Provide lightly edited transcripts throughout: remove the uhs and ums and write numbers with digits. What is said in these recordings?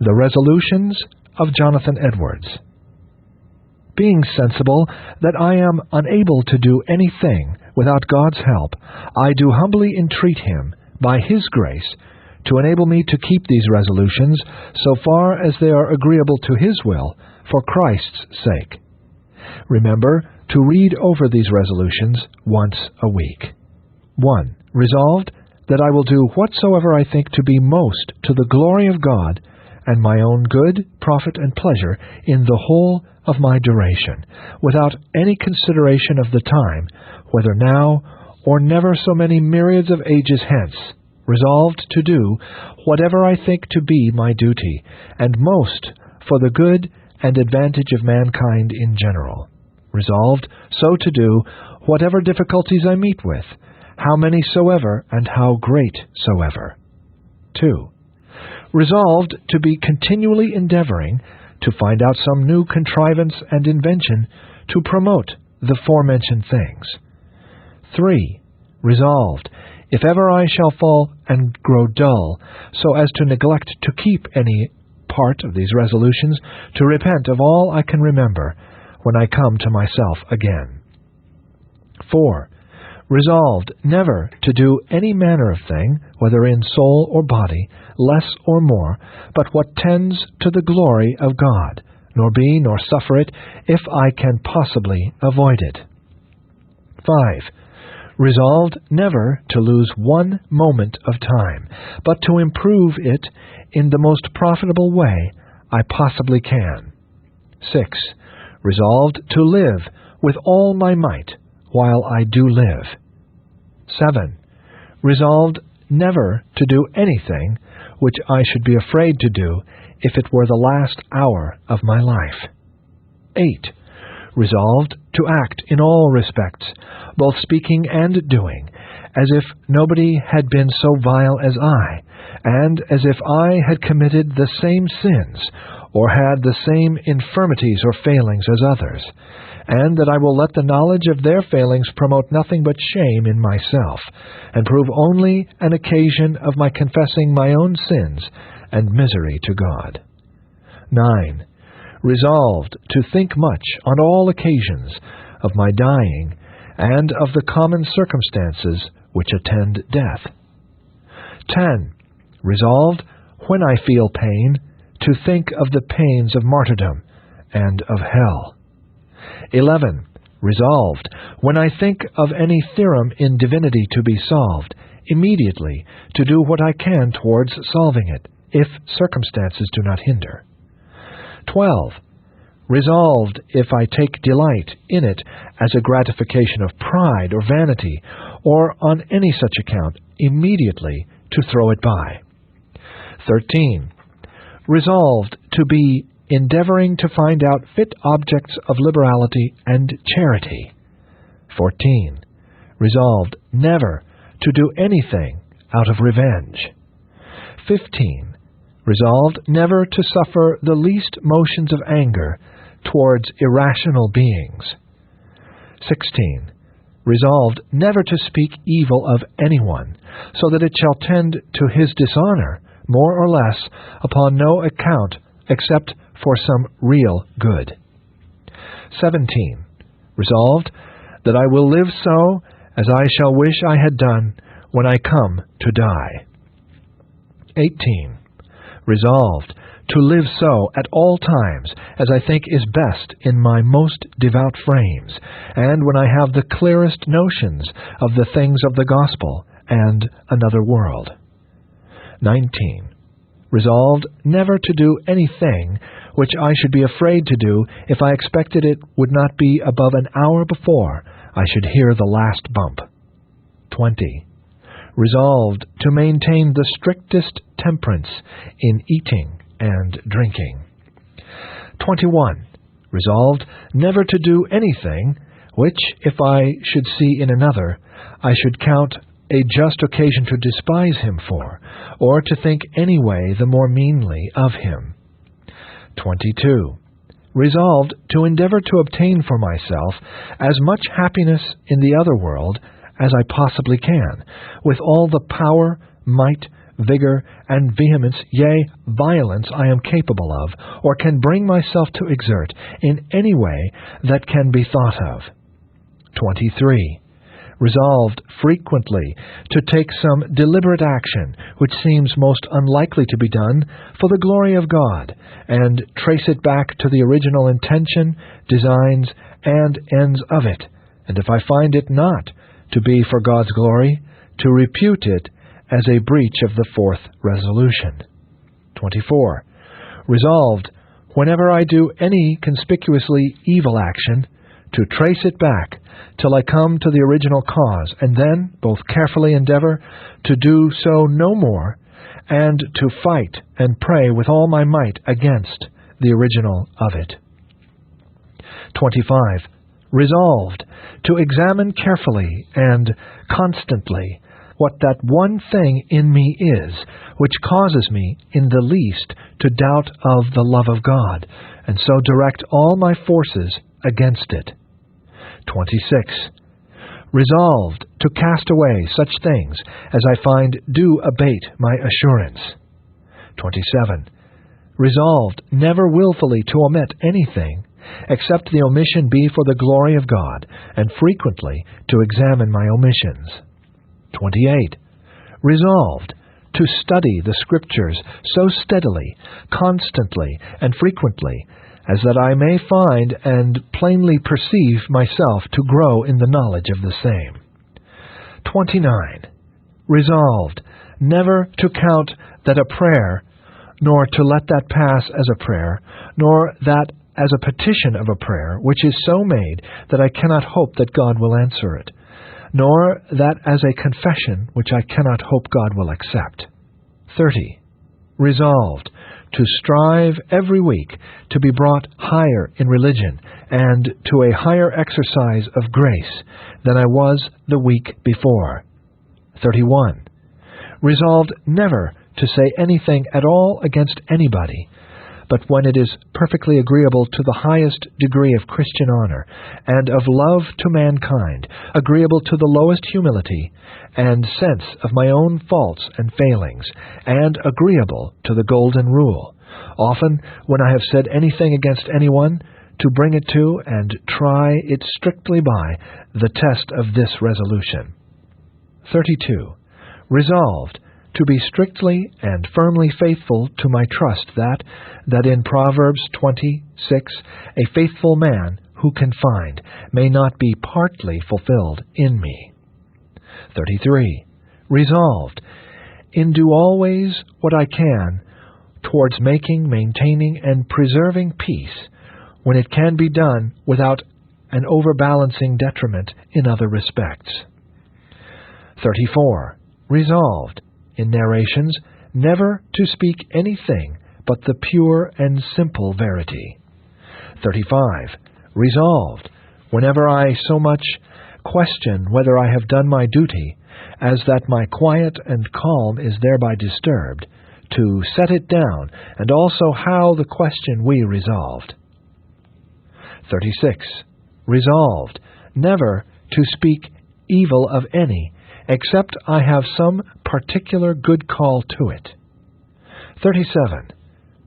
The Resolutions of Jonathan Edwards. Being sensible that I am unable to do anything without God's help, I do humbly entreat Him, by His grace, to enable me to keep these resolutions so far as they are agreeable to His will, for Christ's sake. Remember to read over these resolutions once a week. 1. Resolved that I will do whatsoever I think to be most to the glory of God and my own good, profit, and pleasure in the whole of my duration, without any consideration of the time, whether now or never so many myriads of ages hence, resolved to do whatever I think to be my duty, and most for the good and advantage of mankind in general. Resolved so to do whatever difficulties I meet with, how many soever and how great soever. 2. Resolved to be continually endeavoring to find out some new contrivance and invention to promote the forementioned things. 3. Resolved, if ever I shall fall and grow dull, so as to neglect to keep any part of these resolutions, to repent of all I can remember when I come to myself again. 4. Resolved never to do any manner of thing, whether in soul or body, less or more, but what tends to the glory of God, nor be nor suffer it, if I can possibly avoid it. 5. Resolved never to lose one moment of time, but to improve it in the most profitable way I possibly can. 6. Resolved to live with all my might while I do live. 7. Resolved never to do anything which I should be afraid to do if it were the last hour of my life. 8. Resolved to act in all respects, both speaking and doing, as if nobody had been so vile as I, and as if I had committed the same sins, or had the same infirmities or failings as others, and that I will let the knowledge of their failings promote nothing but shame in myself, and prove only an occasion of my confessing my own sins and misery to God. 9. Resolved to think much on all occasions of my dying, and of the common circumstances which attend death. 10. Resolved, when I feel pain, to think of the pains of martyrdom and of hell. 11. Resolved, when I think of any theorem in divinity to be solved, immediately to do what I can towards solving it, if circumstances do not hinder. 12. Resolved, if I take delight in it as a gratification of pride or vanity, or on any such account, immediately to throw it by. 13. Resolved to be endeavoring to find out fit objects of liberality and charity. 14. Resolved never to do anything out of revenge. 15. Resolved never to suffer the least motions of anger towards irrational beings. 16. Resolved never to speak evil of anyone, so that it shall tend to his dishonor, more or less, upon no account except for some real good. 17. Resolved that I will live so as I shall wish I had done when I come to die. 18. Resolved to live so at all times as I think is best in my most devout frames, and when I have the clearest notions of the things of the gospel and another world. 19. Resolved never to do anything which I should be afraid to do if I expected it would not be above an hour before I should hear the last bump. 20. Resolved to maintain the strictest temperance in eating and drinking. 21. Resolved never to do anything which, if I should see in another, I should count a just occasion to despise him for, or to think any way the more meanly of him. 22. Resolved to endeavor to obtain for myself as much happiness in the other world as I possibly can, with all the power, might, vigor, and vehemence, yea, violence I am capable of, or can bring myself to exert in any way that can be thought of. 23. Resolved frequently to take some deliberate action which seems most unlikely to be done for the glory of God, and trace it back to the original intention, designs, and ends of it, and if I find it not to be for God's glory, to repute it as a breach of the fourth resolution. 24. Resolved, whenever I do any conspicuously evil action, to trace it back till I come to the original cause, and then both carefully endeavor to do so no more, and to fight and pray with all my might against the original of it. 25. Resolved to examine carefully and constantly what that one thing in me is which causes me in the least to doubt of the love of God, and so direct all my forces against it. 26. Resolved to cast away such things as I find do abate my assurance. 27. Resolved never willfully to omit anything, except the omission be for the glory of God, and frequently to examine my omissions. 28. Resolved to study the Scriptures so steadily, constantly, and frequently, as that I may find and plainly perceive myself to grow in the knowledge of the same. 29. Resolved never to count that a prayer, nor to let that pass as a prayer, nor that as a petition of a prayer, which is so made that I cannot hope that God will answer it, nor that as a confession which I cannot hope God will accept. 30. Resolved to strive every week to be brought higher in religion and to a higher exercise of grace than I was the week before. 31. Resolved never to say anything at all against anybody, but when it is perfectly agreeable to the highest degree of Christian honor, and of love to mankind, agreeable to the lowest humility, and sense of my own faults and failings, and agreeable to the golden rule, often when I have said anything against anyone, to bring it to and try it strictly by the test of this resolution. 32. Resolved to be strictly and firmly faithful to my trust that in Proverbs 20:6, a faithful man who can find may not be partly fulfilled in me. 33. Resolved in do always what I can towards making, maintaining, and preserving peace when it can be done without an overbalancing detriment in other respects. 34. Resolved in narrations never to speak anything but the pure and simple verity. 35. Resolved, whenever I so much question whether I have done my duty, as that my quiet and calm is thereby disturbed, to set it down, and also how the question we resolved. 36. Resolved never to speak evil of any, except I have some particular good call to it. 37.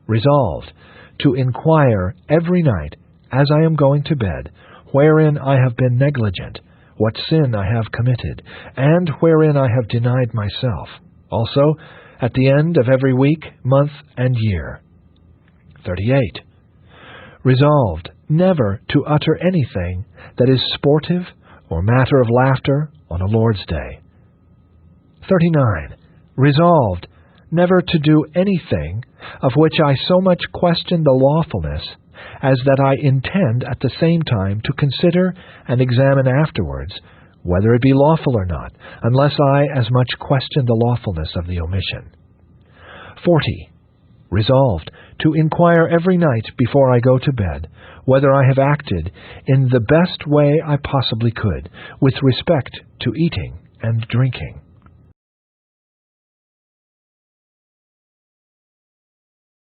Resolved to inquire every night, as I am going to bed, wherein I have been negligent, what sin I have committed, and wherein I have denied myself, also at the end of every week, month, and year. 38. Resolved never to utter anything that is sportive or matter of laughter on a Lord's Day. 39. Resolved never to do anything of which I so much question the lawfulness, as that I intend at the same time to consider and examine afterwards whether it be lawful or not, unless I as much question the lawfulness of the omission. 40. Resolved to inquire every night before I go to bed whether I have acted in the best way I possibly could with respect to eating and drinking.